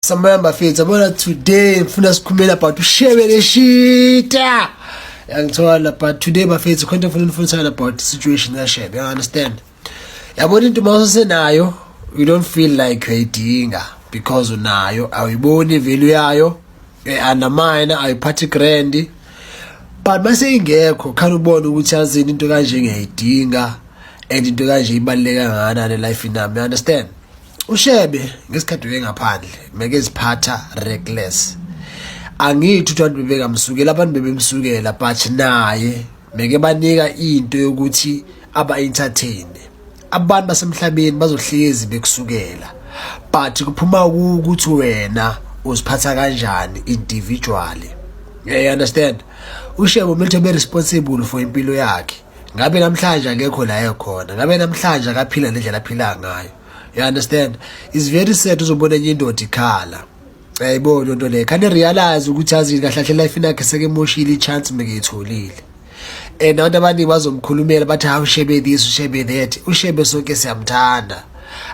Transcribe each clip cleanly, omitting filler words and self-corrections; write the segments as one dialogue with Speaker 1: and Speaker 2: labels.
Speaker 1: Samamba mfethu yabona today ngifuna sikhulumela about ushebe leshita. Ngithola but today mfethu khona ngifuna ukufundisana about the situation kaShebe, you understand? Yabona into mawusenayo you don't feel like uyayidinga because unayo awuyiboni value yayo undermine ayiphathi grand but mase ingekho khana ubona ukuthi yazini into kanje ngiyayidinga and into kanje ibaleka ngana le life inami, you understand? uShebe ngesikhathi ngengaphandle meke ziphatha reckless angithi uthanda bebeka msukela abantu bebemsukela but naye meke banika into yokuthi aba entertain abantu basemhlabeni bazohlezi bekusukela but kuphuma ukuthi wena uziphatha kanjani individually, you understand? uShebe umele be responsible for impilo yakhe. Ngabe namhlanje akekho la ekhona, ngabe namhlanje akaphila nendlela aphila ngayo, you understand? It's very sad uzobona enye indoda ikhala ayibona into le khane realize ukuthi azini kahle kahle life yakhe sekemoshile ichance meketholile and abantu abaningi bazomkhulumela bathi ha uShebe this uShebe that. uShebe sonke siyamthanda,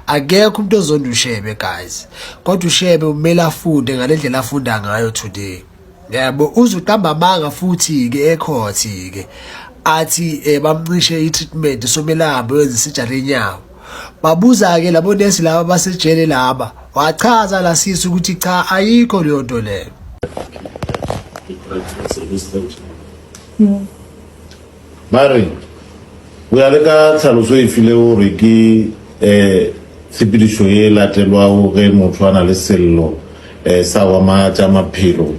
Speaker 1: akekho umuntu ozonda uShebe guys, kodwa uShebe umele afunde ngalendlela afunda ngayo today. Yabo uzuqamba amanga futhi ke ecourt ke athi bamncishe i-treatment somelapho wenza isijalo enyawo. Babuza ke labo nesi laba basejele laba wachaza la sisi ukuthi cha ayikho leyo nto leyo.
Speaker 2: Mari uyaleka tlhaloso e file o re ke tshepedišo e latelwa ge motho ana le sello sa wa matša maphelo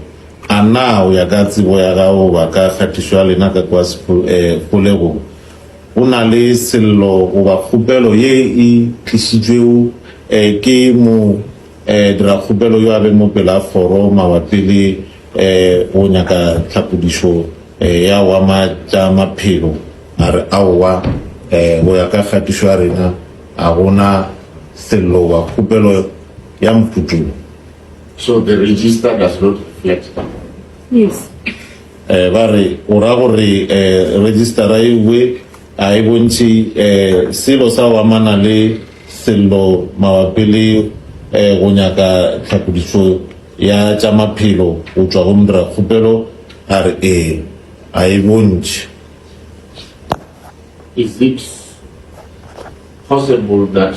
Speaker 2: a na o ya ka tsebo ya gago ba ka kgatišwa lena ka kwa kgolego o na le sello goba kgopelo ye e tlišitšweo ke mo dira kgopelo yo a be mo pela foro mabapi le go nyaka tlhapodišo ya wa matša maphelo a re aowa go ya ka kgatišo ya rena a gona sello wa kgopelo ya mputu.
Speaker 3: So the register does not reflect that?
Speaker 4: Yes.
Speaker 2: Ba re o ra gore registera e bue a e bontšhe selo sa wa mana le sello mabapi le go nyaka tlhapodišo ya tša maphelo go tšwa go modira kgopelo a re a e bontšhe.
Speaker 3: Is it possible that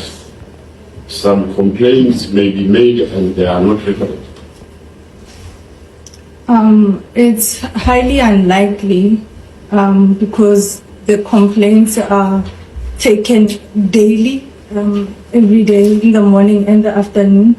Speaker 3: some complaints may be made and they are not recorded?
Speaker 4: It's highly unlikely because the complaints are taken daily, every day in the morning and the afternoon.